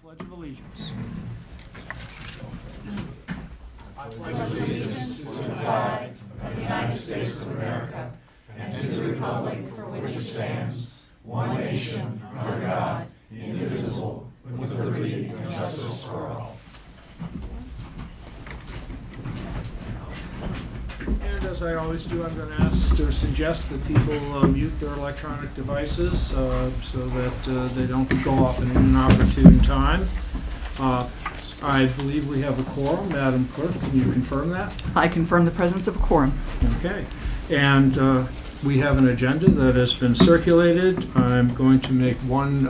Pledge of Allegiance. I pledge allegiance to the flag of the United States of America and to the republic for which it stands, one nation, under God, indivisible, with liberty and justice for all. And as I always do, I'm going to ask or suggest that people mute their electronic devices so that they don't go off at an inopportune time. I believe we have a quorum. Madam Clerk, can you confirm that? I confirm the presence of a quorum. Okay. And we have an agenda that has been circulated. I'm going to make one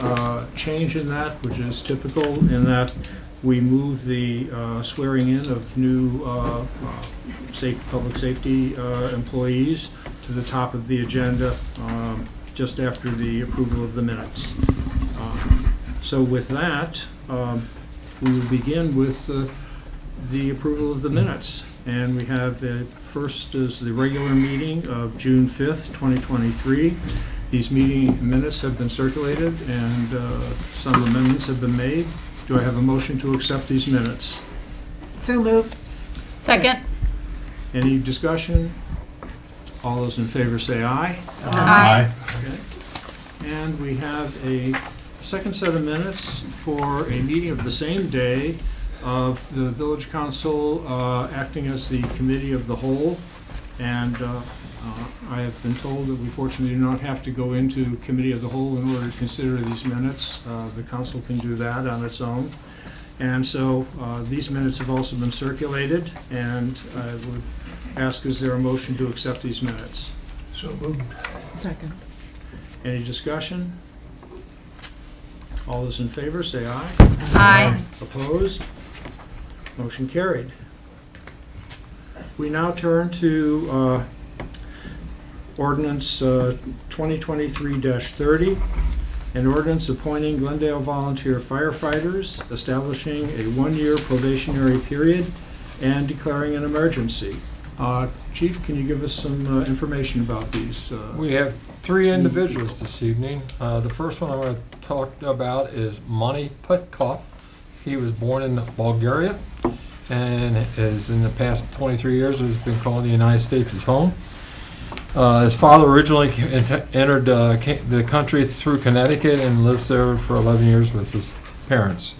change in that, which is typical, in that we move the swearing in of new public safety employees to the top of the agenda just after the approval of the minutes. So with that, we will begin with the approval of the minutes. And we have first is the regular meeting of June 5th, 2023. These meeting minutes have been circulated and some amendments have been made. Do I have a motion to accept these minutes? So moved. Second. Any discussion? All those in favor say aye. Aye. Okay. And we have a second set of minutes for a meeting of the same day of the Village Council acting as the Committee of the Whole. And I have been told that we fortunately do not have to go into Committee of the Whole in order to consider these minutes. The Council can do that on its own. And so these minutes have also been circulated, and I would ask, is there a motion to accept these minutes? So moved. Second. Any discussion? All those in favor say aye. Aye. Opposed? Motion carried. We now turn to ordinance 2023-30, an ordinance appointing Glendale volunteer firefighters, establishing a one-year probationary period, and declaring an emergency. Chief, can you give us some information about these? We have three individuals this evening. The first one I'm going to talk about is Monty Putkov. He was born in Bulgaria and is in the past 23 years has been calling the United States his home. His father originally entered the country through Connecticut and lives there for 11 years with his parents.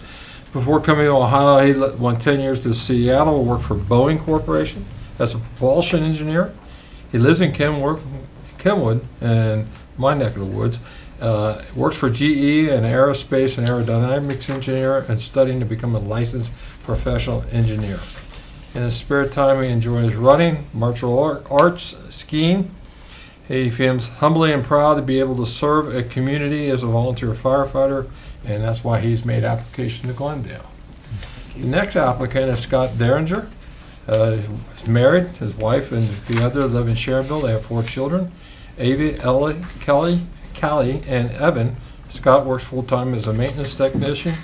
Before coming to Ohio, he went 10 years to Seattle, worked for Boeing Corporation as a propulsion engineer. He lives in Kenwood, in my neck of the woods. Works for GE, an aerospace and aerodynamics engineer, and studying to become a licensed professional engineer. In his spare time, he enjoys running, martial arts, skiing. He feels humbly and proud to be able to serve a community as a volunteer firefighter, and that's why he's made application to Glendale. The next applicant is Scott Derringer. He's married. His wife and the other live in Sharonville. They have 4 children, Avi, Ellie, Callie, and Evan. Scott works full-time as a maintenance technician,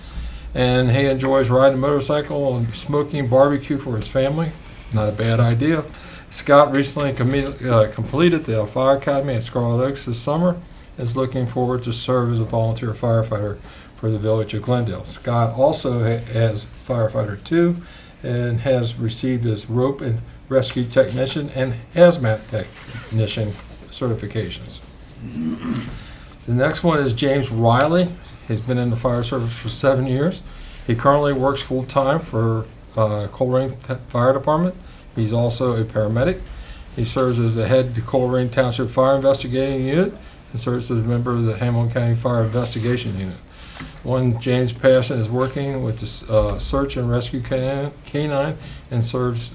and he enjoys riding a motorcycle and smoking barbecue for his family. Not a bad idea. Scott recently completed the Fire Academy at Scarlet Oaks this summer and is looking forward to serve as a volunteer firefighter for the Village of Glendale. Scott also has Firefighter 2 and has received his rope and rescue technician and hazmat technician certifications. The next one is James Riley. He's been in the fire service for 7 years. He currently works full-time for Coleraine Fire Department. He's also a paramedic. He serves as the head of the Coleraine Township Fire Investigating Unit and serves as a member of the Hamilton County Fire Investigation Unit. One James' passion is working with the search and rescue canine and serves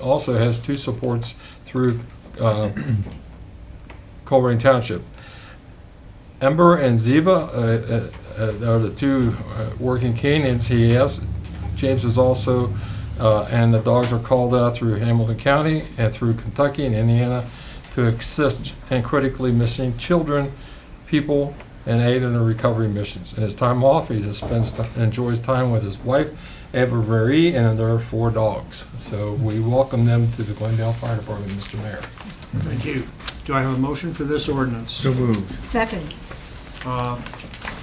also has 2 supports through Coleraine Township. Ember and Ziva are the 2 working canines he has. James is also, and the dogs are called out through Hamilton County and through Kentucky and Indiana to assist in critically missing children, people, and aid in the recovery missions. In his time off, he just enjoys time with his wife, Eva Marie, and their 4 dogs. So we welcome them to the Glendale Fire Department, Mr. Mayor. Thank you. Do I have a motion for this ordinance? So moved. Second.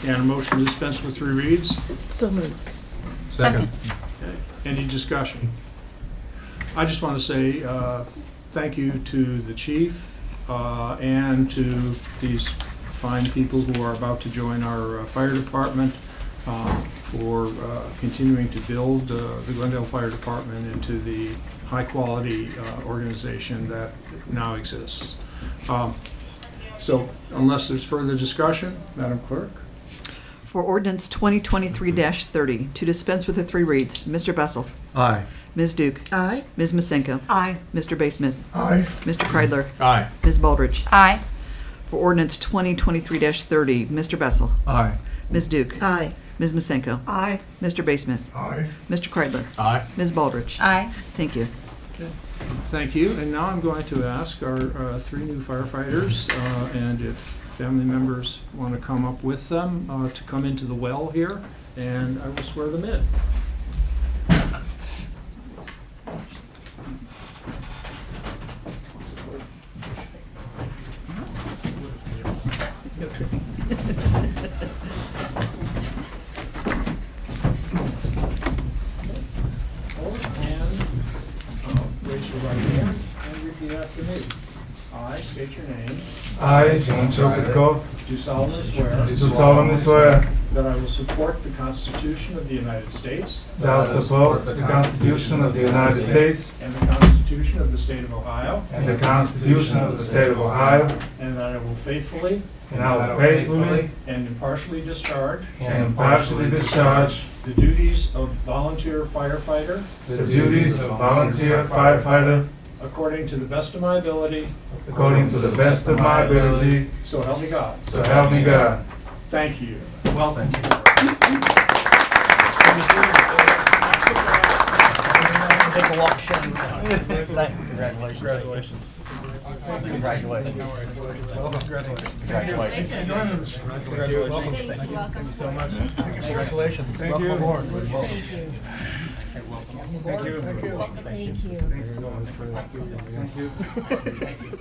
And a motion to dispense with 3 reads. So moved. Second. Okay. Any discussion? I just want to say thank you to the chief and to these fine people who are about to join our fire department for continuing to build the Glendale Fire Department into the high-quality organization that now exists. So unless there's further discussion, Madam Clerk? For ordinance 2023-30, to dispense with the 3 reads, Mr. Bessel. Aye. Ms. Duke. Aye. Ms. Masenko. Aye. Mr. Basemith. Aye. Mr. Kreidler. Aye. Ms. Baldridge. Aye. For ordinance 2023-30, Mr. Bessel. Aye. Ms. Duke. Aye. Ms. Masenko. Aye. Mr. Basemith. Aye. Mr. Kreidler. Aye. Ms. Baldridge. Aye. Thank you. Thank you. And now I'm going to ask our 3 new firefighters, and if family members want to come up with them, to come into the well here, and I will swear them in. Raise your right hand and repeat after me. I state your name. I, John Chopikov, Do solemnly swear do solemnly swear that I will support the Constitution of the United States that I will support the Constitution of the United States and the Constitution of the State of Ohio, and the Constitution of the State of Ohio, and that I will faithfully and I will faithfully and impartially discharge and impartially discharge the duties of volunteer firefighter the duties of volunteer firefighter according to the best of my ability, according to the best of my ability, so help me God. so help me God. Thank you. Welcome. Take a walk, Shane. Congratulations. Congratulations. Congratulations. Welcome. Congratulations. Congratulations. Thank you so much. Congratulations. Thank you. Welcome aboard. Thank you. Thank you. Thank you. Thank you.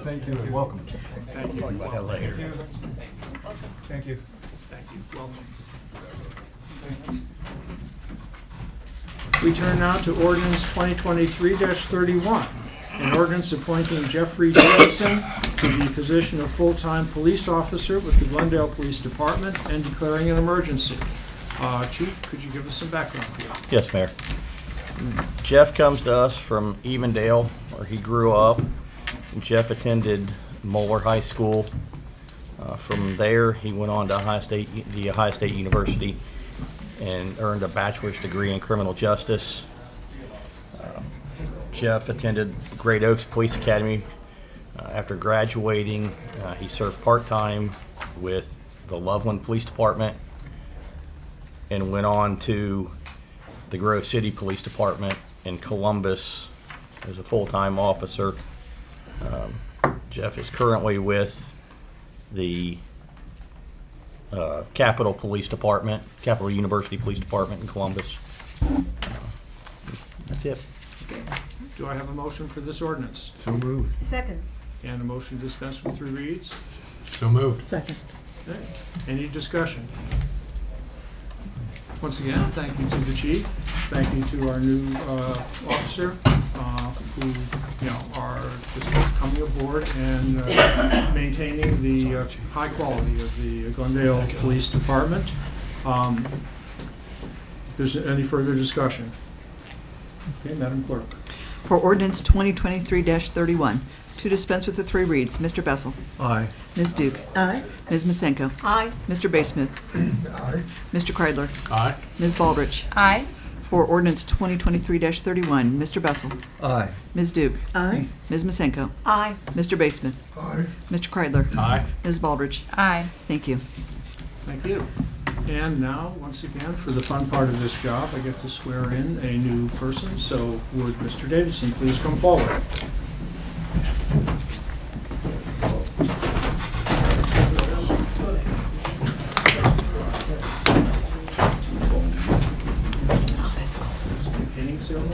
Thank you and welcome. Thank you. Talk about that later. Thank you. Thank you. Welcome. We turn now to ordinance 2023-31, an ordinance appointing Jeffrey Davidson to the position of full-time police officer with the Glendale Police Department and declaring an emergency. Chief, could you give us some background here? Yes, Mayor. Jeff comes to us from Evendale, where he grew up. Jeff attended Moeller High School. From there, he went on to the Ohio State University and earned a bachelor's degree in criminal justice. Jeff attended Great Oaks Police Academy. After graduating, he served part-time with the Loveland Police Department and went on to the Grove City Police Department in Columbus as a full-time officer. Jeff is currently with the Capitol Police Department, Capitol University Police Department in Columbus. That's it. Do I have a motion for this ordinance? So moved. Second. And a motion to dispense with 3 reads? So moved. Second. Okay. Any discussion? Once again, thank you to the chief. Thank you to our new officer who, are just coming aboard and maintaining the high quality of the Glendale Police Department. If there's any further discussion. Okay, Madam Clerk. For ordinance 2023-31, to dispense with the 3 reads, Mr. Bessel. Aye. Ms. Duke. Aye. Ms. Masenko. Aye. Mr. Basemith. Aye. Mr. Kreidler. Aye. Ms. Baldridge. Aye. For ordinance 2023-31, Mr. Bessel. Aye. Ms. Duke. Aye. Ms. Masenko. Aye. Mr. Basemith. Aye. Mr. Kreidler. Aye. Ms. Baldridge. Aye. Thank you. Thank you. And now, once again, for the fun part of this job, I get to swear in a new person. So would Mr. Davidson please come forward? Painting ceremony?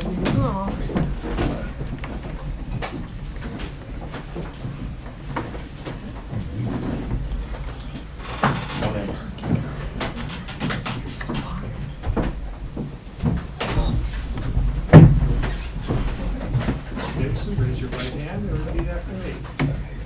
after me.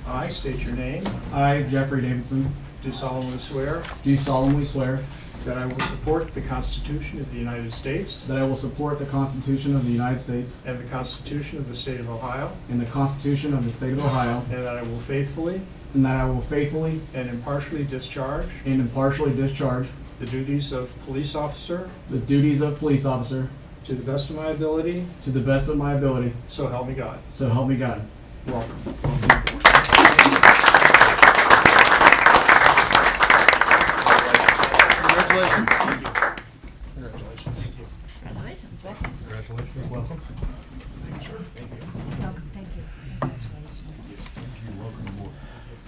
I state your name. I, Jeffrey Davidson, Do solemnly swear do solemnly swear that I will support the Constitution of the United States that I will support the Constitution of the United States and the Constitution of the State of Ohio, and the Constitution of the State of Ohio, and that I will faithfully and that I will faithfully and impartially discharge and impartially discharge the duties of police officer the duties of police officer to the best of my ability, to the best of my ability, so help me God. so help me God. Welcome. Congratulations. Congratulations. Congratulations, Rex. Congratulations, welcome.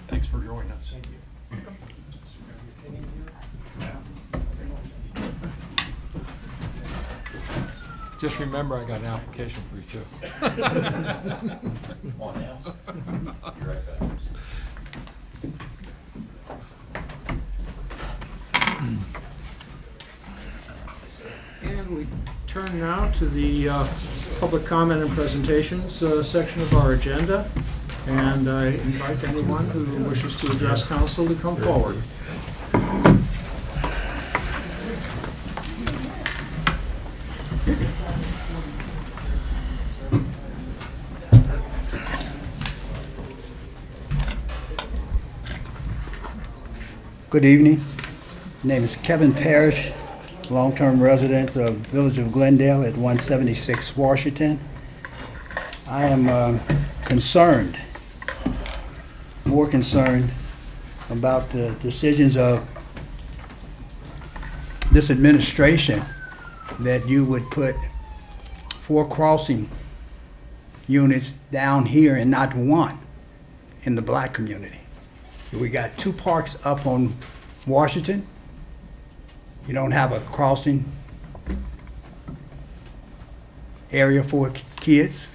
Thanks for joining us. Just remember, I got an application for you too. And we turn now to the public comment and presentations section of our agenda. And I invite anyone who wishes to address council to come forward. Good evening. My name is Kevin Parrish, long-term resident of Village of Glendale at 176 Washington. I am concerned, more concerned about the decisions of this administration that you would put 4 crossing units down here and not one in the black community. We got 2 parks up on Washington. You don't have a crossing area for kids.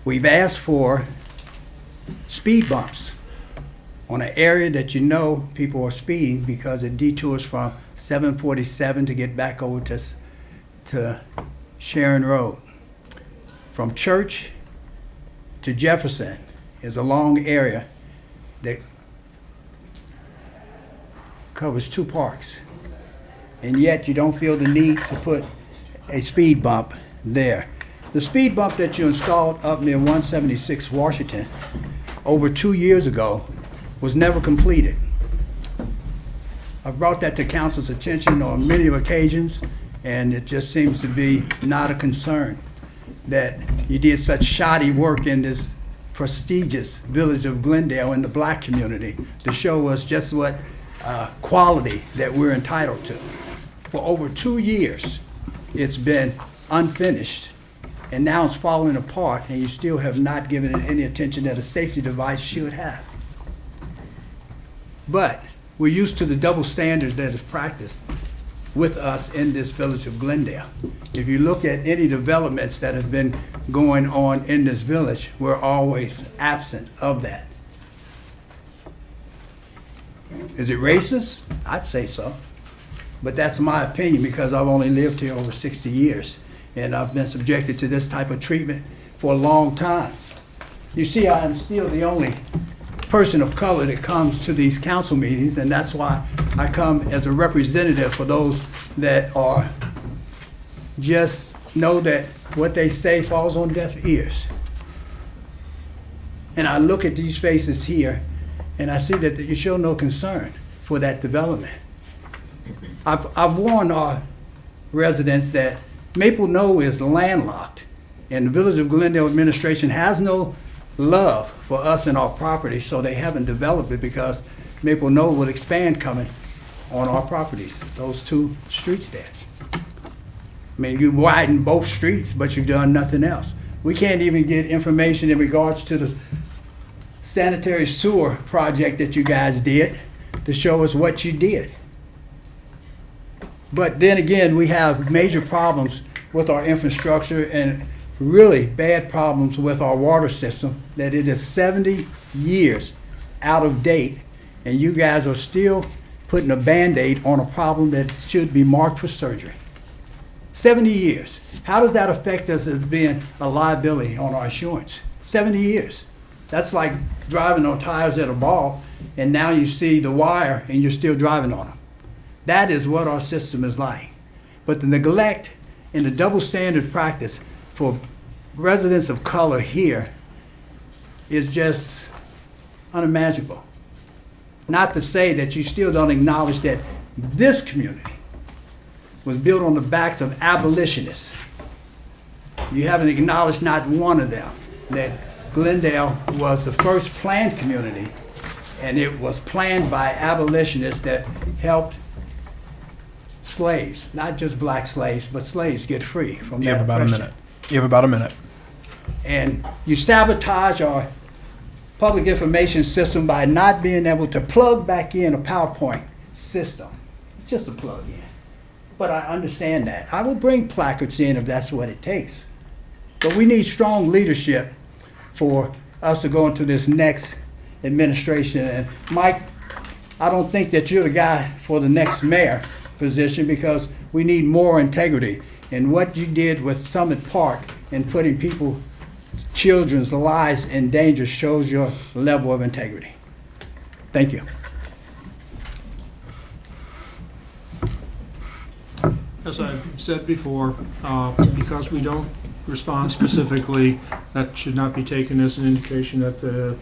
We've asked for speed bumps on an area that you know people are speeding because it detours from 747 to get back over to Sharon Road. From Church to Jefferson is a long area that covers 2 parks. And yet you don't feel the need to put a speed bump there. The speed bump that you installed up near 176 Washington over 2 years ago was never completed. I've brought that to council's attention on many occasions, and it just seems to be not a concern that you did such shoddy work in this prestigious village of Glendale in the black community to show us just what quality that we're entitled to. For over 2 years, it's been unfinished, and now it's falling apart, and you still have not given it any attention that a safety device should have. But we're used to the double standards that is practiced with us in this village of Glendale. If you look at any developments that have been going on in this village, we're always absent of that. Is it racist? I'd say so. But that's my opinion because I've only lived here over 60 years and I've been subjected to this type of treatment for a long time. You see, I am still the only person of color that comes to these council meetings, and that's why I come as a representative for those that are just know that what they say falls on deaf ears. And I look at these faces here and I see that you show no concern for that development. I've warned our residents that Maple Knoll is landlocked, and the Village of Glendale administration has no love for us and our property, so they haven't developed it because Maple Knoll would expand coming on our properties, those 2 streets there. I mean, you widen both streets, but you've done nothing else. We can't even get information in regards to the sanitary sewer project that you guys did to show us what you did. But then again, we have major problems with our infrastructure and really bad problems with our water system, that it is 70 years out of date, and you guys are still putting a Band-Aid on a problem that should be marked for surgery. 70 years. How does that affect us as being a liability on our insurance? 70 years. That's like driving on tires at a ball, and now you see the wire and you're still driving on them. That is what our system is like. But the neglect and the double standard practice for residents of color here is just unimaginable. Not to say that you still don't acknowledge that this community was built on the backs of abolitionists. You haven't acknowledged not one of them, that Glendale was the first planned community, and it was planned by abolitionists that helped slaves, not just black slaves, but slaves get free from You that have about a oppression. minute. You have about a minute. And you sabotage our public information system by not being able to plug back in a PowerPoint system. It's just a plug in. But I understand that. I will bring placards in if that's what it takes. But we need strong leadership for us to go into this next administration. And Mike, I don't think that you're the guy for the next mayor position, because we need more integrity. And what you did with Summit Park and putting people, children's lives in danger shows your level of integrity. Thank you. As I said before, because we don't respond specifically, that should not be taken as an indication that the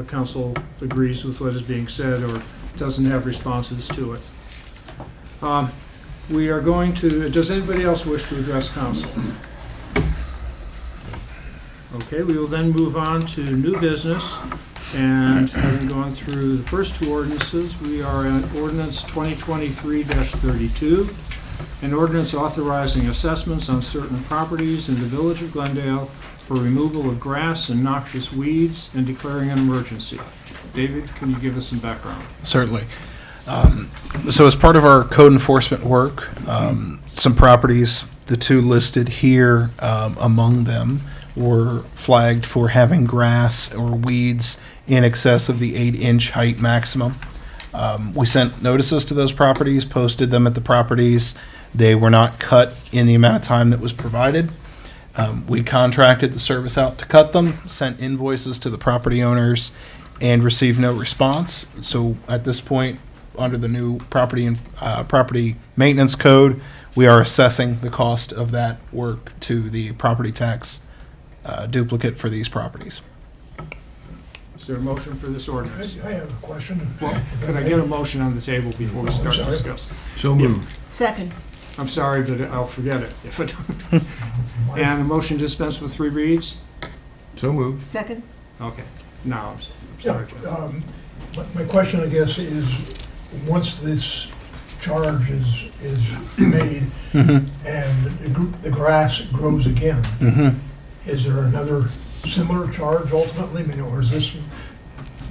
council agrees with what is being said or doesn't have responses to it. We are going to, does anybody else wish to address council? Okay, we will then move on to new business, and having gone through the first two ordinances, we are at ordinance 2023-32, an ordinance authorizing assessments on certain properties in the village of Glendale for removal of grass and noxious weeds and declaring an emergency. David, can you give us some background? Certainly. So as part of our code enforcement work, some properties, the two listed here among them, were flagged for having grass or weeds in excess of the 8-inch height maximum. We sent notices to those properties, posted them at the properties. They were not cut in the amount of time that was provided. We contracted the service out to cut them, sent invoices to the property owners, and received no response. So at this point, under the new property and property maintenance code, we are assessing the cost of that work to the property tax duplicate for these properties. Is there a motion for this ordinance? I have a question. Well, could I get a motion on the table before we start sorry. discussing? So moved. Second. I'm sorry, but I'll forget it if I don't. And a motion to dispense with 3 reads? So moved. Second. Okay, now, I'm Yeah, sorry, Jeff. my question, I guess, is once this charge is made and the grass grows again, is there another similar charge ultimately? I mean, or is this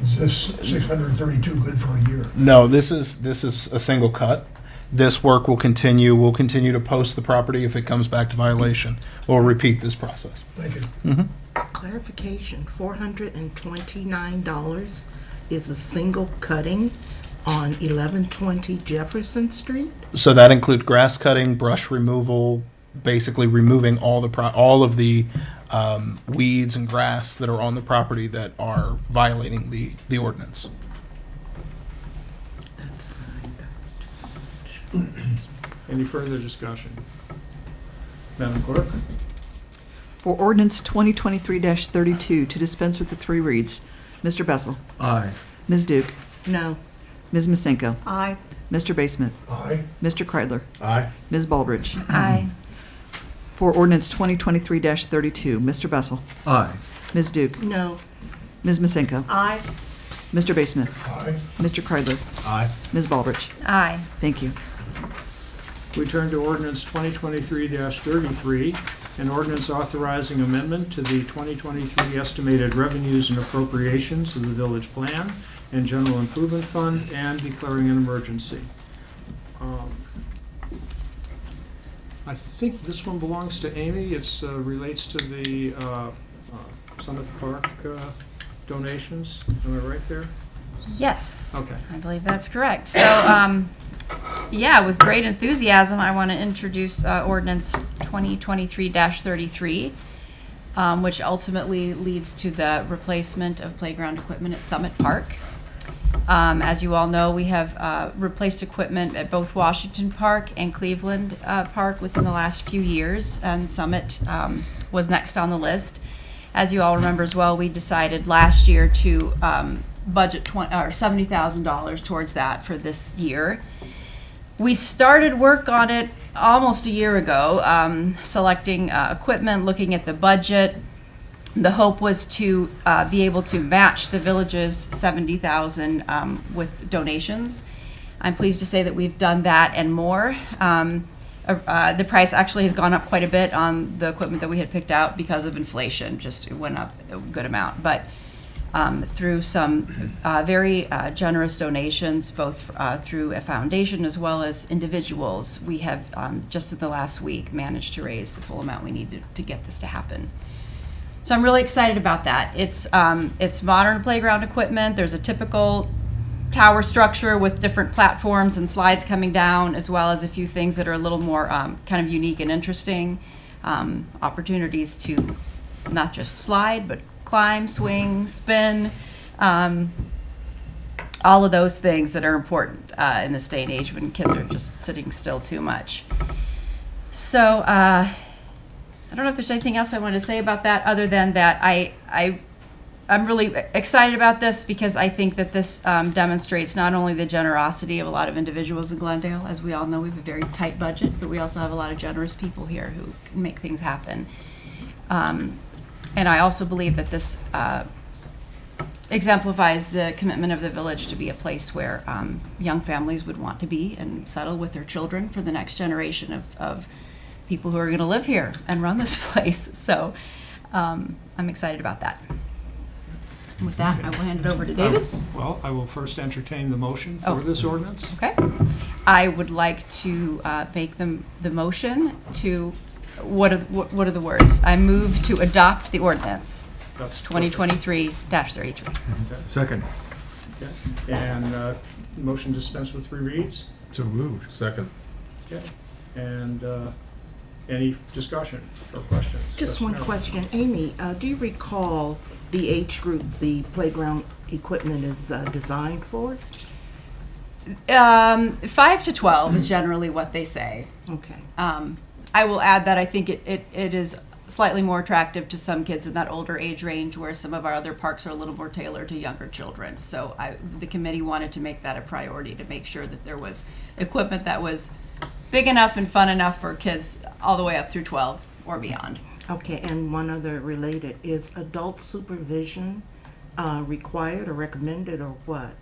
632 good for a year? No, this is a single cut. This work will continue. We'll continue to post the property if it comes back to violation. We'll repeat this process. Thank you. Clarification, $429 is a single cutting on 1120 Jefferson Street? So that includes grass cutting, brush removal, basically removing all of the weeds and grass that are on the property that are violating the ordinance. That's fine, that's too much. Any further discussion? Madam Clerk? For ordinance 2023-32, to dispense with the 3 reads, Mr. Bessel, Aye. Ms. Duke, No. Ms. Masenko, Aye. Mr. Basement, Aye. Mr. Kreidler, Aye. Ms. Baldridge. Aye. For ordinance 2023-32, Mr. Bessel, Aye. Ms. Duke, No. Ms. Masenko, Aye. Mr. Basement, Aye. Mr. Kreidler, Aye. Ms. Baldridge. Aye. Thank you. We turn to ordinance 2023-33, an ordinance authorizing amendment to the 2023 estimated revenues and appropriations of the village plan and general improvement fund and declaring an emergency. I think this one belongs to Amy. It's relates to the Summit Park donations. Am I right there? Yes. Okay. I believe that's correct. So, yeah, with great enthusiasm, I want to introduce ordinance 2023-33. which ultimately leads to the replacement of playground equipment at Summit Park. As you all know, we have replaced equipment at both Washington Park and Cleveland Park within the last few years, and Summit was next on the list. As you all remember as well, we decided last year to budget $70,000 towards that for this year. We started work on it almost a year ago, selecting equipment, looking at the budget. The hope was to be able to match the village's $70,000 with donations. I'm pleased to say that we've done that and more. The price actually has gone up quite a bit on the equipment that we had picked out because of inflation. Just it went up a good amount, but through some very generous donations, both through a foundation as well as individuals, we have just in the last week managed to raise the full amount we needed to get this to happen. So I'm really excited about that. It's modern playground equipment. There's a typical tower structure with different platforms and slides coming down, as well as a few things that are a little more kind of unique and interesting. Opportunities to not just slide, but climb, swing, spin, all of those things that are important in this day and age when kids are just sitting still too much. So I don't know if there's anything else I want to say about that other than that I'm really excited about this because I think that this demonstrates not only the generosity of a lot of individuals in Glendale. As we all know, we have a very tight budget, but we also have a lot of generous people here who can make things happen. And I also believe that this exemplifies the commitment of the village to be a place where young families would want to be and settle with their children for the next generation of people who are going to live here and run this place. So I'm excited about that. And with that, I will hand it over to David. Well, I will first entertain the motion for this ordinance. Okay. I would like to make the motion to, what are the words? I move to adopt the ordinance, That's 2023-33. Okay. Second. Okay. And motion dispense with 3 reads. So moved. Second. Okay. And any discussion or questions? Just Yes, one Marilyn. question. Amy, do you recall the age group the playground equipment is designed for? 5 to 12 is generally what they say. Okay. I will add that I think it is slightly more attractive to some kids in that older age range, where some of our other parks are a little more tailored to younger children. So the committee wanted to make that a priority, to make sure that there was equipment that was big enough and fun enough for kids all the way up through 12 or beyond. Okay, and one other related, is adult supervision required or recommended or what?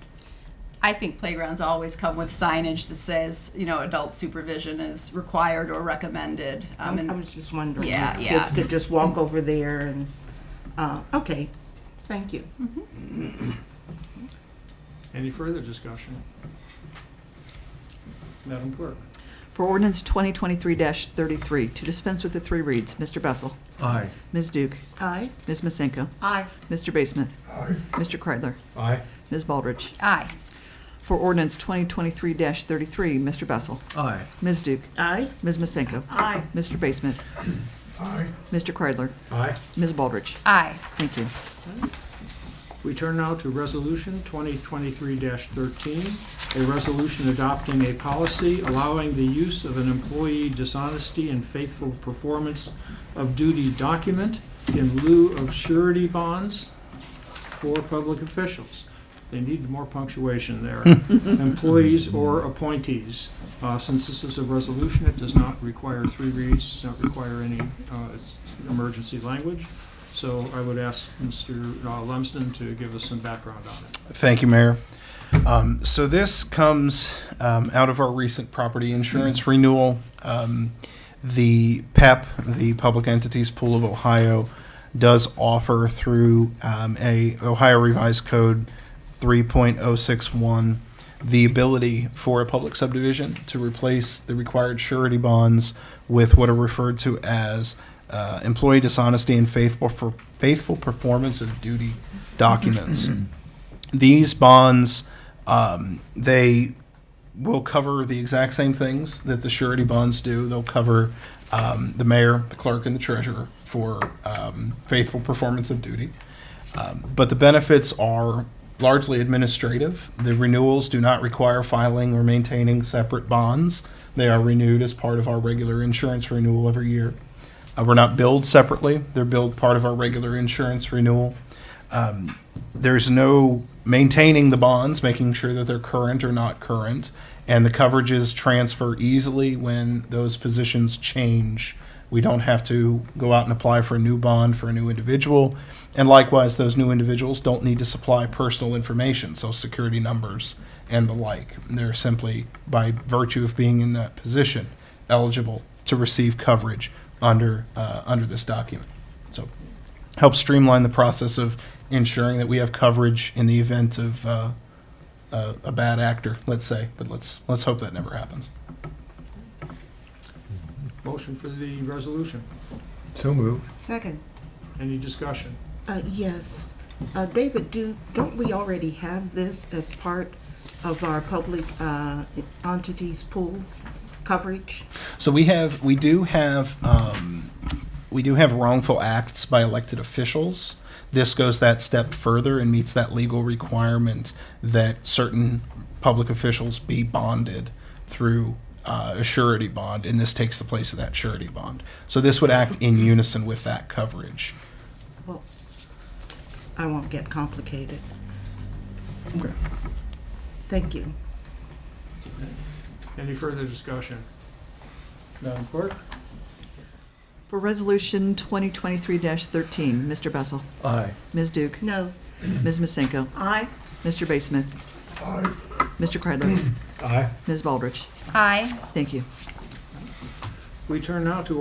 I think playgrounds always come with signage that says, adult supervision is required or recommended. I was just wondering Yeah, if yeah. kids could just walk over there and, okay, thank you. Any further discussion? Madam Clerk. For ordinance 2023-33, to dispense with the 3 reads, Mr. Bessel, Aye. Ms. Duke, Aye. Ms. Masenko, Aye. Mr. Basemith, Aye. Mr. Kreidler, Aye. Ms. Baldridge. Aye. For ordinance 2023-33, Mr. Bessel, Aye. Ms. Duke, Aye. Ms. Masenko, Aye. Mr. Basemith, Aye. Mr. Kreidler, Aye. Ms. Baldridge. Aye. Thank you. We turn now to Resolution 2023-13, a resolution adopting a policy allowing the use of an employee dishonesty and faithful performance of duty document in lieu of surety bonds for public officials. They need more punctuation there. Employees or appointees. Since this is a resolution, it does not require 3 reads, does not require any emergency language. So I would ask Mr. Lumsden to give us some background on it. Thank you, Mayor. So this comes out of our recent property insurance renewal. The PEP, the Public Entities Pool of Ohio, does offer through a Ohio Revised Code 3.061 the ability for a public subdivision to replace the required surety bonds with what are referred to as employee dishonesty and faithful performance of duty documents. These bonds, they will cover the exact same things that the surety bonds do. They'll cover the mayor, the clerk, and the treasurer for faithful performance of duty. But the benefits are largely administrative. The renewals do not require filing or maintaining separate bonds. They are renewed as part of our regular insurance renewal every year. We're not billed separately. They're billed part of our regular insurance renewal. There's no maintaining the bonds, making sure that they're current or not current, and the coverages transfer easily when those positions change. We don't have to go out and apply for a new bond for a new individual. And likewise, those new individuals don't need to supply personal information, Social Security numbers and the like. They're simply, by virtue of being in that position, eligible to receive coverage under this document. So helps streamline the process of ensuring that we have coverage in the event of a bad actor, let's say. But let's hope that never happens. Motion for the resolution. So moved. Second. Any discussion? Yes. David, don't we already have this as part of our public entities pool coverage? So we do have wrongful acts by elected officials. This goes that step further and meets that legal requirement that certain public officials be bonded through a surety bond, and this takes the place of that surety bond. So this would act in unison with that coverage. Well, I won't get complicated. Okay. Thank you. Any further discussion? Madam Clerk? For Resolution 2023-13, Mr. Bessel. Aye. Ms. Duke. No. Ms. Masenko. Aye. Mr. Basemith. Aye. Mr. Kreidler. Aye. Ms. Baldridge. Aye. Thank you. We turn now to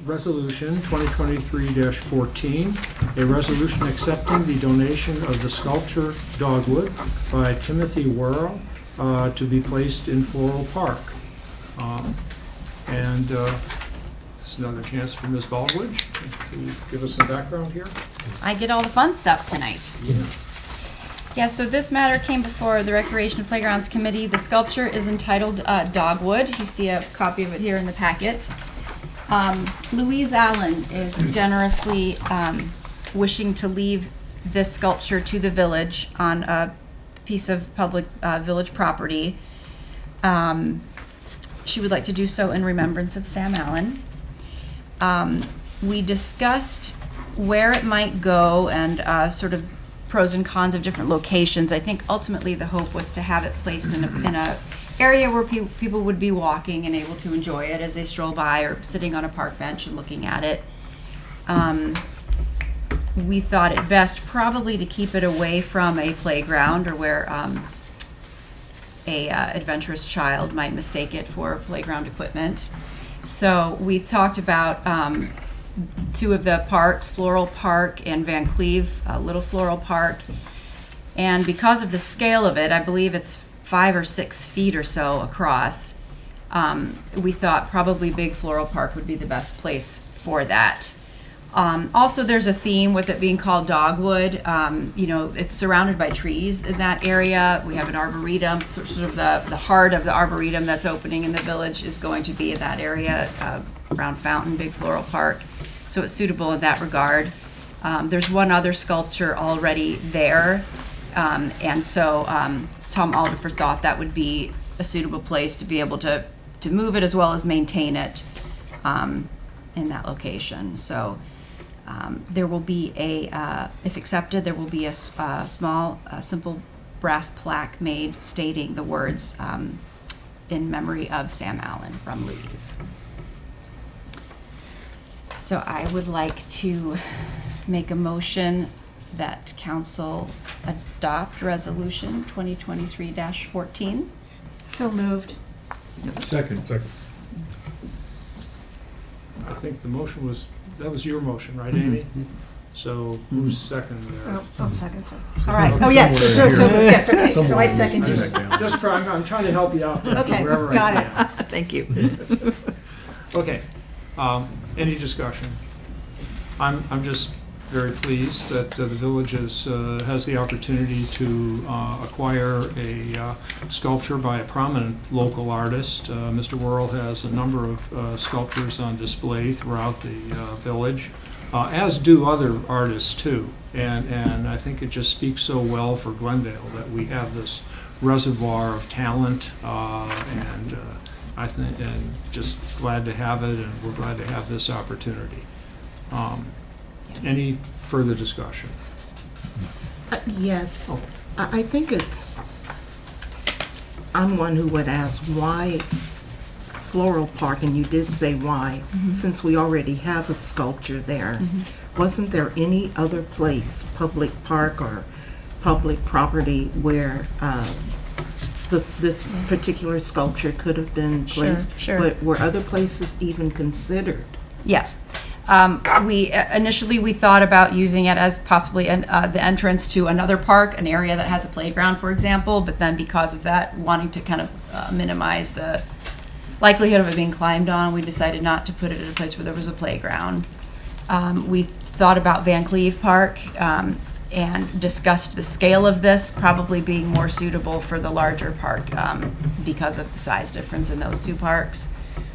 Resolution 2023-14, a resolution accepting the donation of the sculpture Dogwood by Timothy Worrell to be placed in Floral Park. This is another chance for Ms. Baldridge to give us some background here. I get all the fun stuff tonight. Yeah, so this matter came before the Recreation and Playgrounds Committee. The sculpture is entitled Dogwood. You see a copy of it here in the packet. Louise Allen is generously wishing to leave this sculpture to the village on a piece of public village property. She would like to do so in remembrance of Sam Allen. We discussed where it might go and sort of pros and cons of different locations. I think ultimately the hope was to have it placed in a area where people would be walking and able to enjoy it as they stroll by or sitting on a park bench and looking at it. We thought it best probably to keep it away from a playground or where a adventurous child might mistake it for playground equipment. So we talked about two of the parks, Floral Park and Van Cleve, Little Floral Park. And because of the scale of it, I believe it's 5 or 6 feet or so across, we thought probably Big Floral Park would be the best place for that. Also, there's a theme with it being called Dogwood. It's surrounded by trees in that area. We have an arboretum, sort of the heart of the arboretum that's opening in the village is going to be in that area around Fountain, Big Floral Park. So it's suitable in that regard. There's one other sculpture already there. And so Tom Alderfer thought that would be a suitable place to be able to move it as well as maintain it in that location. So there will be if accepted, there will be a small, simple brass plaque made stating the words in memory of Sam Allen from Louise. So I would like to make a motion that council adopt resolution 2023-14. So moved. Second. I think the motion that was your motion, right, Amy? So who's second there? Oh, second. All right. Oh, yes. Yes, okay. So I second you. I'm trying to help you out. Okay, wherever I got can. Thank you. Okay, any discussion? I'm just very pleased that the village has the opportunity to acquire a sculpture by a prominent local artist. Mr. Worrell has a number of sculptures on display throughout the village, as do other artists too. And I think it just speaks so well for Glendale that we have this reservoir of talent, and I think, and just glad to have it, and we're glad to have this opportunity. Any further discussion? Yes, I think I'm one who would ask why Floral Park, and you did say why, since we already have a sculpture there. Wasn't there any other place, public park or public property, where this particular sculpture could have been placed? Sure. Were other places even considered? Yes. Initially we thought about using it as possibly the entrance to another park, an area that has a playground, for example, but then because of that, wanting to kind of minimize the likelihood of it being climbed on, we decided not to put it at a place where there was a playground. We thought about Van Cleve Park and discussed the scale of this probably being more suitable for the larger park because of the size difference in those two parks.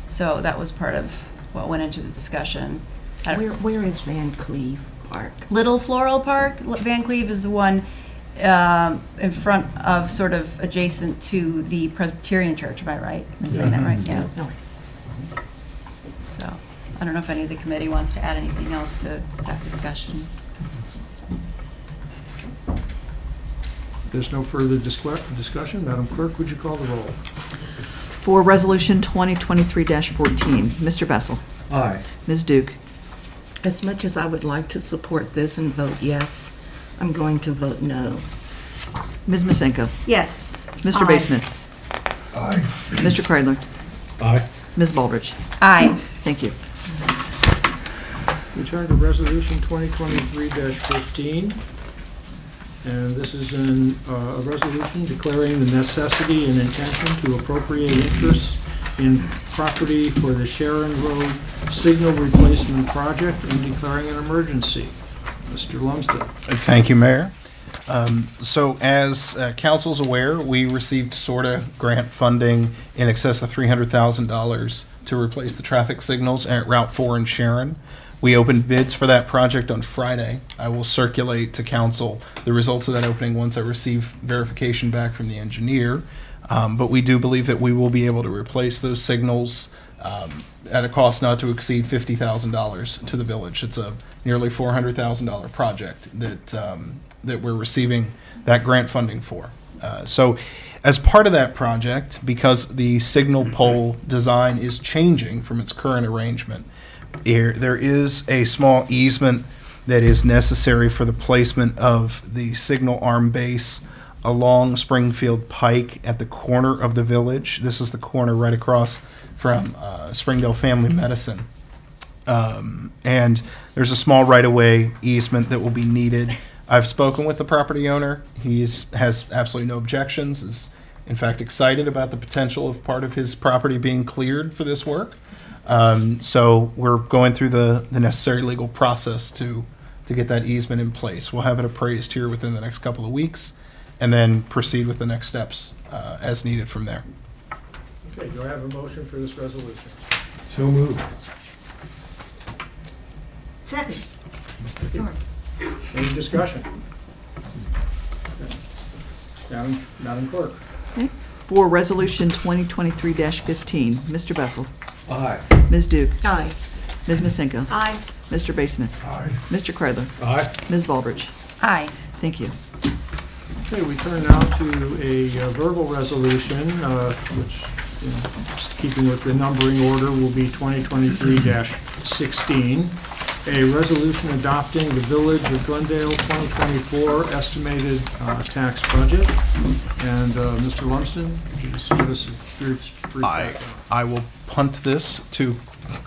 So that was part of what went into the discussion. Where is Van Cleve Park? Little Floral Park. Van Cleve is the one in front of, sort of adjacent to the Presbyterian Church. Am I right? Am I saying that right? Yeah. No. So I don't know if any of the committee wants to add anything else to that discussion. If there's no further discussion, Madam Clerk, would you call the roll? For Resolution 2023-14, Mr. Bessel. Aye. Ms. Duke. As much as I would like to support this and vote yes, I'm going to vote no. Ms. Masenko. Yes. Mr. Aye. Baseman. Aye. Mr. Kreidler. Aye. Ms. Baldridge. Aye. Thank you. We turn to Resolution 2023-15. And this is a resolution declaring the necessity and intention to appropriate interest in property for the Sharon Road Signal Replacement Project and declaring an emergency. Mr. Lumsden. Thank you, Mayor. So as council's aware, we received SORTA grant funding in excess of $300,000 to replace the traffic signals at Route 4 in Sharon. We opened bids for that project on Friday. I will circulate to council the results of that opening once I receive verification back from the engineer. But we do believe that we will be able to replace those signals at a cost not to exceed $50,000 to the village. It's a nearly $400,000 project that we're receiving that grant funding for. So as part of that project, because the signal pole design is changing from its current arrangement, there is a small easement that is necessary for the placement of the signal arm base along Springfield Pike at the corner of the village. This is the corner right across from Springdale Family Medicine. And there's a small right-of-way easement that will be needed. I've spoken with the property owner. He has absolutely no objections, is in fact excited about the potential of part of his property being cleared for this work. So we're going through the necessary legal process to get that easement in place. We'll have it appraised here within the next couple of weeks and then proceed with the next steps as needed from there. Okay, do I have a motion for this resolution? So moved. Second. Any discussion? Okay. Madam Clerk. Okay. For Resolution 2023-15, Mr. Bessel. Aye. Ms. Duke. Aye. Ms. Masenko. Aye. Mr. Baseman. Aye. Mr. Kreidler. Aye. Ms. Baldridge. Aye. Thank you. Okay, we turn now to a verbal resolution, which, just keeping with the numbering order, will be 2023-16. A resolution adopting the Village of Glendale 2024 estimated tax budget. And Mr. Lumsden, could you just give us a brief background? I will punt this to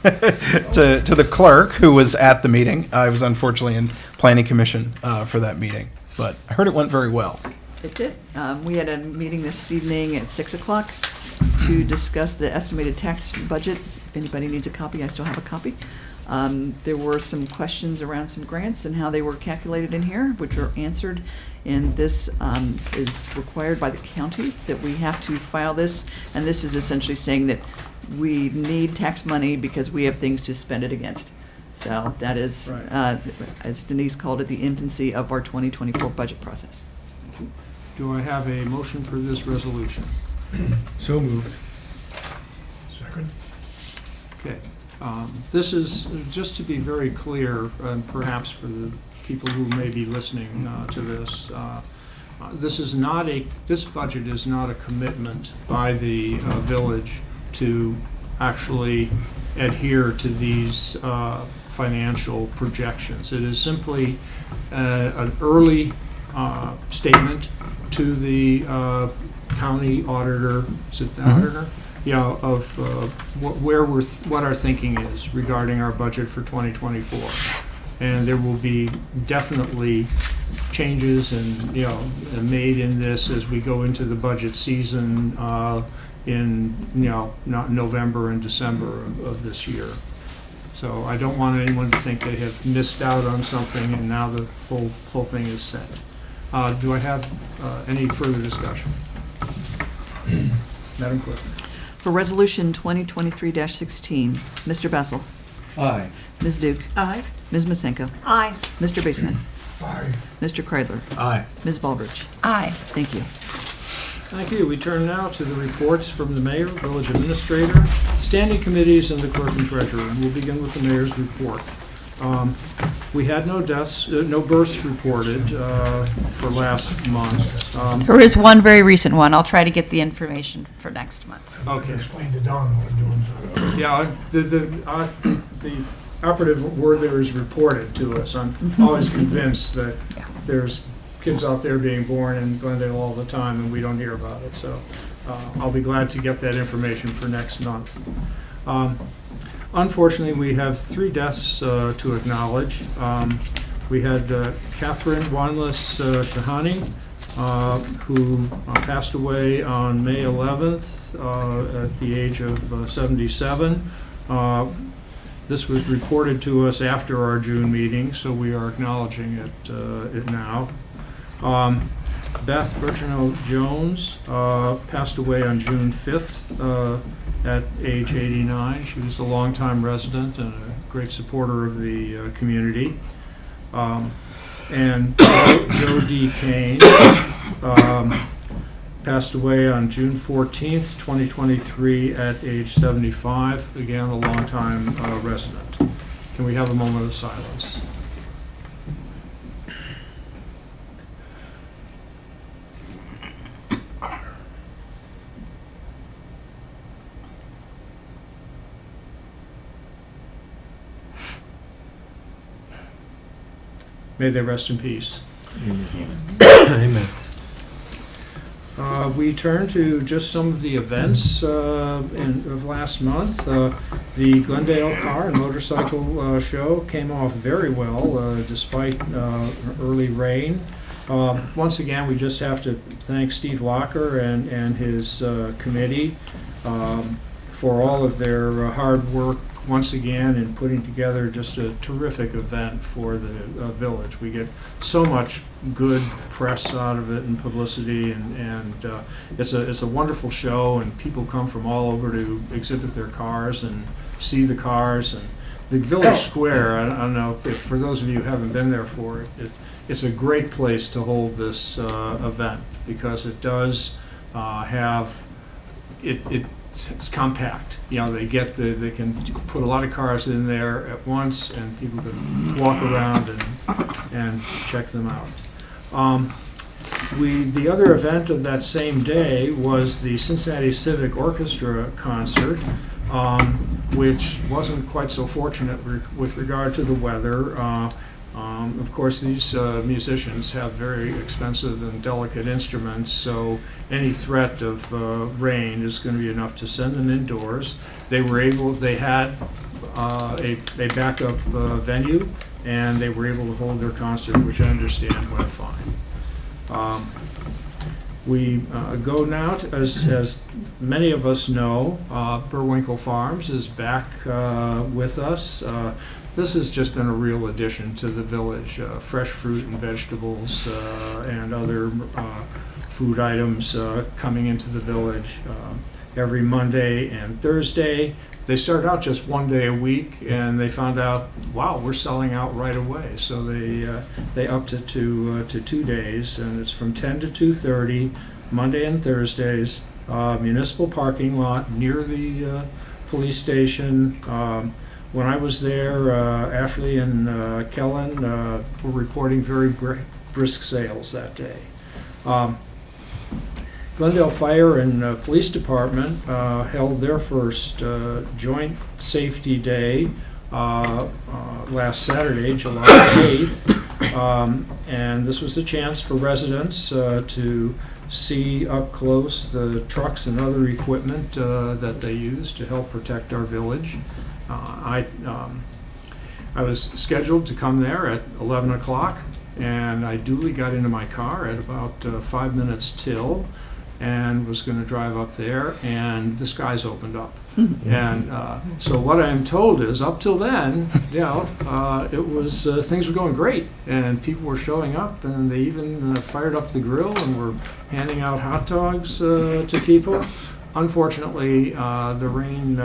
the clerk who was at the meeting. I was unfortunately in Planning Commission for that meeting, but I heard it went very well. It did. We had a meeting this evening at 6 o'clock to discuss the estimated tax budget. If anybody needs a copy, I still have a copy. There were some questions around some grants and how they were calculated in here, which were answered. And this is required by the county that we have to file this. And this is essentially saying that we need tax money because we have things to spend it against. So that is, Right. as Denise called it, the infancy of our 2024 budget process. Do I have a motion for this resolution? So moved. Second? Okay. This is, just to be very clear, perhaps for the people who may be listening to this, this budget is not a commitment by the village to actually adhere to these financial projections. It is simply an early statement to the county auditor, is it the auditor? Yeah, of what our thinking is regarding our budget for 2024. And there will be definitely changes and, made in this as we go into the budget season in, not November and December of this year. So I don't want anyone to think they have missed out on something and now the whole thing is set. Do I have any further discussion? Madam Clerk. For Resolution 2023-16, Mr. Bessel. Aye. Ms. Duke. Aye. Ms. Masenko. Aye. Mr. Baseman. Aye. Mr. Kreidler. Aye. Ms. Baldridge. Aye. Thank you. Thank you. We turn now to the reports from the mayor, village administrator, standing committees, and the clerk and treasurer. And we'll begin with the mayor's report. We had no deaths, no births reported for last month. There is one very recent one. I'll try to get the information for next month. Okay. Explain to Don what I'm doing. Yeah, the operative word there is reported to us. I'm always convinced that there's kids out there being born in Glendale all the time and we don't hear about it. So I'll be glad to get that information for next month. Unfortunately, we have 3 deaths to acknowledge. We had Catherine Wanless Shahani, who passed away on May 11th at the age of 77. This was reported to us after our June meeting, so we are acknowledging it now. Beth Bertrand Jones passed away on June 5th at age 89. She was a longtime resident and a great supporter of the community. And Joe D. Kane passed away on June 14th, 2023 at age 75. Again, a longtime resident. Can we have a moment of silence? May they rest in peace. Amen. We turn to just some of the events of last month. The Glendale Car and Motorcycle Show came off very well despite early rain. Once again, we just have to thank Steve Locker and his committee for all of their hard work once again in putting together just a terrific event for the village. We get so much good press out of it and publicity, and it's a wonderful show, and people come from all over to exhibit their cars and see the cars. And the village square, I don't know if for those of you who haven't been there for it, it's a great place to hold this event because it does have it's compact. They can put a lot of cars in there at once, and people can walk around and check them out. The other event of that same day was the Cincinnati Civic Orchestra concert, which wasn't quite so fortunate with regard to the weather. Of course, these musicians have very expensive and delicate instruments, so any threat of rain is going to be enough to send them indoors. They had a backup venue, and they were able to hold their concert, which I understand went fine. We go now, as many of us know, Burwinkle Farms is back with us. This has just been a real addition to the village. Fresh fruit and vegetables and other food items coming into the village every Monday and Thursday. They started out just one day a week, and they found out, wow, we're selling out right away. So they upped it to 2 days, and it's from 10 to 2:30, Monday and Thursdays. Municipal parking lot near the police station. When I was there, Ashley and Kellen were reporting very brisk sales that day. Glendale Fire and Police Department held their first joint safety day last Saturday, July 8th. And this was a chance for residents to see up close the trucks and other equipment that they use to help protect our village. I was scheduled to come there at 11 o'clock, and I duly got into my car at about 5 minutes till, and was going to drive up there, and the skies opened up. And so what I am told is, up till then, it was things were going great, and people were showing up, and they even fired up the grill and were handing out hot dogs to people. Unfortunately, the rain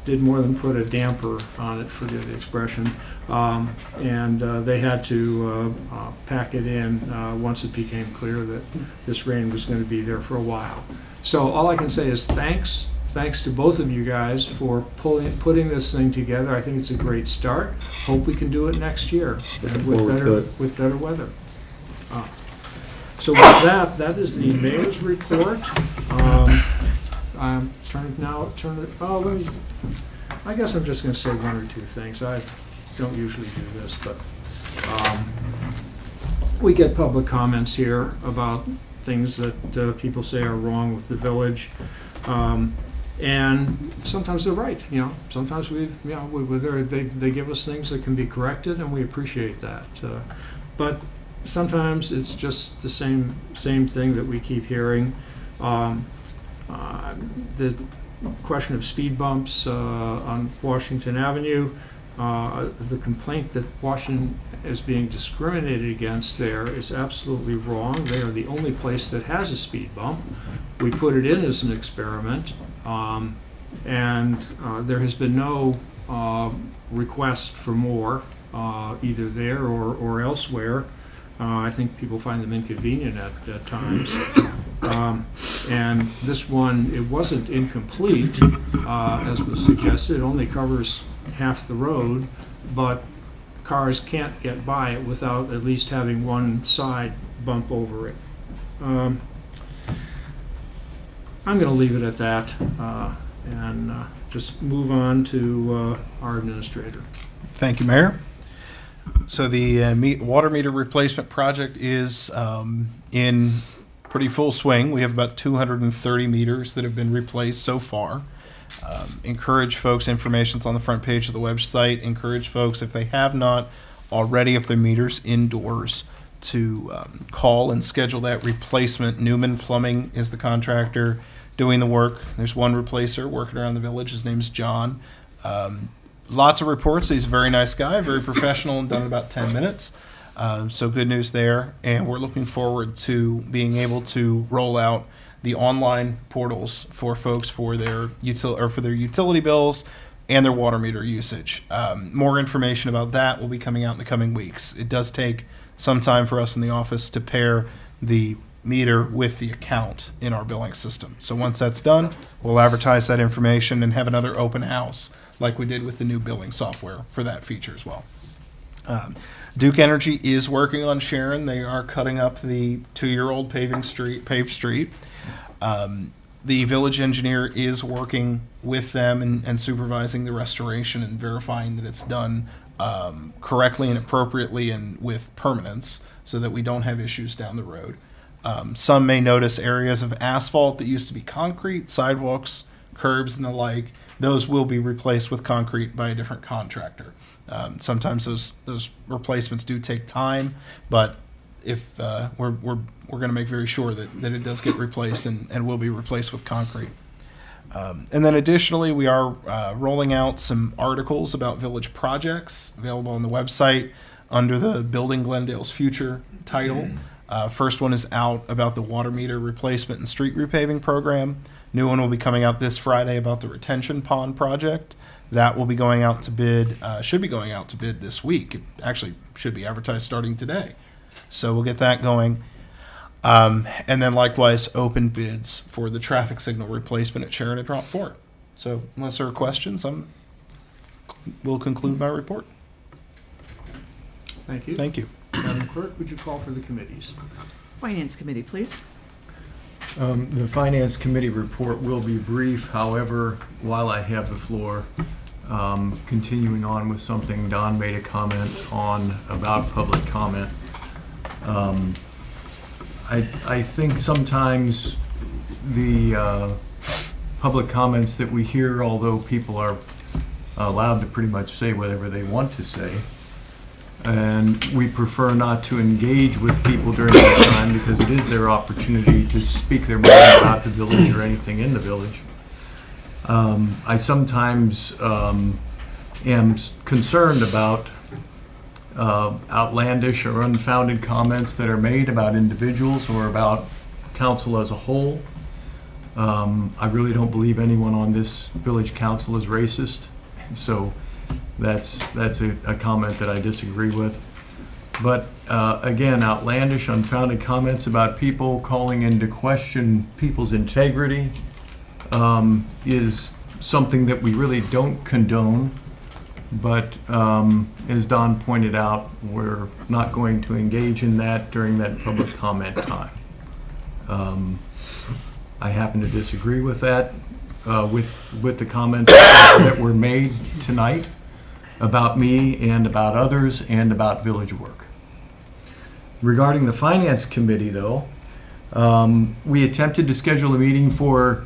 did more than put a damper on it, forgive the expression, and they had to pack it in once it became clear that this rain was going to be there for a while. So all I can say is thanks to both of you guys for putting this thing together. I think it's a great start. Hope we can do it next year with better weather. So with that is the mayor's report. I'm trying to I guess I'm just going to say one or two things. I don't usually do this, but we get public comments here about things that people say are wrong with the village, and sometimes they're right. Sometimes they give us things that can be corrected, and we appreciate that. But sometimes it's just the same thing that we keep hearing. The question of speed bumps on Washington Avenue, the complaint that Washington is being discriminated against there is absolutely wrong. They are the only place that has a speed bump. We put it in as an experiment, and there has been no request for more, either there or elsewhere. I think people find them inconvenient at times. And this one, it wasn't incomplete, as was suggested. It only covers half the road, but cars can't get by it without at least having one side bump over it. I'm going to leave it at that and just move on to our administrator. Thank you, Mayor. So the water meter replacement project is in pretty full swing. We have about 230 meters that have been replaced so far. Encourage folks, information's on the front page of the website. Encourage folks, if they have not already, if their meter's indoors, to call and schedule that replacement. Newman Plumbing is the contractor doing the work. There's one replacer working around the village. His name's John. Lots of reports. He's a very nice guy, very professional, and done in about 10 minutes. So good news there. And we're looking forward to being able to roll out the online portals for folks for their utility bills and their water meter usage. More information about that will be coming out in the coming weeks. It does take some time for us in the office to pair the meter with the account in our billing system. So once that's done, we'll advertise that information and have another open house like we did with the new billing software for that feature as well. Duke Energy is working on Sharon. They are cutting up the 2-year-old paved street. The village engineer is working with them and supervising the restoration and verifying that it's done correctly and appropriately and with permanence so that we don't have issues down the road. Some may notice areas of asphalt that used to be concrete, sidewalks, curbs, and the like. Those will be replaced with concrete by a different contractor. Sometimes those replacements do take time, but if we're going to make very sure that it does get replaced and will be replaced with concrete. And then additionally, we are rolling out some articles about village projects available on the website under the Building Glendale's Future title. First one is out about the water meter replacement and street repaving program. New one will be coming out this Friday about the retention pond project. That will be going out to bid, should be going out to bid this week. It actually should be advertised starting today. So we'll get that going. And then likewise, open bids for the traffic signal replacement at Sheridan Route 4. So unless there are questions, we'll conclude my report. Thank you. Thank you. Madam Clerk, would you call for the committees? Finance Committee, please. The Finance Committee report will be brief. However, while I have the floor, continuing on with something Don made a comment on about public comment. I think sometimes the public comments that we hear, although people are allowed to pretty much say whatever they want to say, and we prefer not to engage with people during that time because it is their opportunity to speak their mind about the village or anything in the village. I sometimes am concerned about outlandish or unfounded comments that are made about individuals or about council as a whole. I really don't believe anyone on this village council is racist, so that's a comment that I disagree with. But again, outlandish, unfounded comments about people calling into question people's integrity is something that we really don't condone. But as Don pointed out, we're not going to engage in that during that public comment time. I happen to disagree with that, with the comments that were made tonight about me and about others and about village work. Regarding the Finance Committee, though, we attempted to schedule a meeting for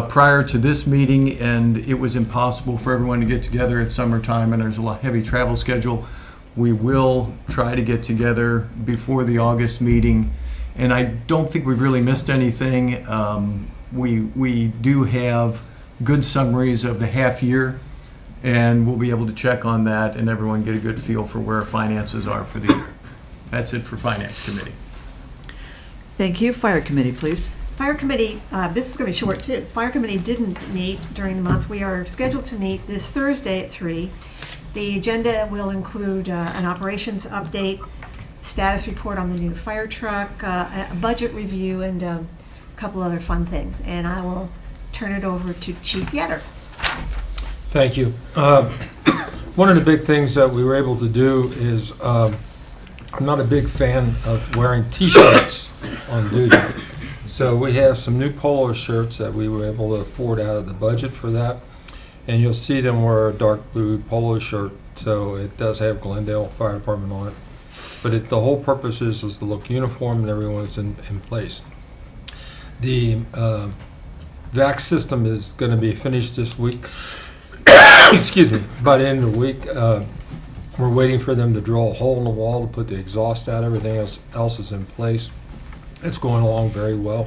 prior to this meeting, and it was impossible for everyone to get together at summertime, and there's a heavy travel schedule. We will try to get together before the August meeting, and I don't think we've really missed anything. We do have good summaries of the half year, and we'll be able to check on that and everyone get a good feel for where finances are for the year. That's it for Finance Committee. Thank you. Fire Committee, please. Fire Committee, this is going to be short too. Fire Committee didn't meet during the month. We are scheduled to meet this Thursday at 3. The agenda will include an operations update, status report on the new fire truck, a budget review, and a couple other fun things. And I will turn it over to Chief Yetter. Thank you. One of the big things that we were able to do is, I'm not a big fan of wearing T-shirts on duty. So we have some new polo shirts that we were able to afford out of the budget for that. And you'll see them wear a dark blue polo shirt, so it does have Glendale Fire Department on it. But the whole purpose is to look uniform and everyone's in place. The vac system is going to be finished this week. Excuse me. By the end of the week, we're waiting for them to drill a hole in the wall to put the exhaust out. Everything else is in place. It's going along very well.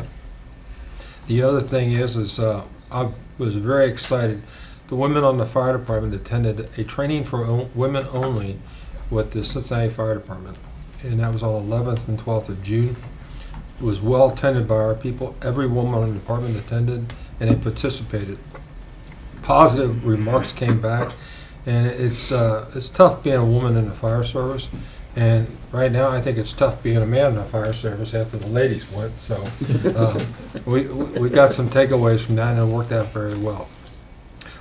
The other thing is I was very excited. The women on the fire department attended a training for women only with the Cincinnati Fire Department, and that was on 11th and 12th of June. It was well attended by our people. Every woman in the department attended, and they participated. Positive remarks came back, and it's tough being a woman in the fire service. And right now, I think it's tough being a man in the fire service after the ladies went. So we got some takeaways from that, and it worked out very well.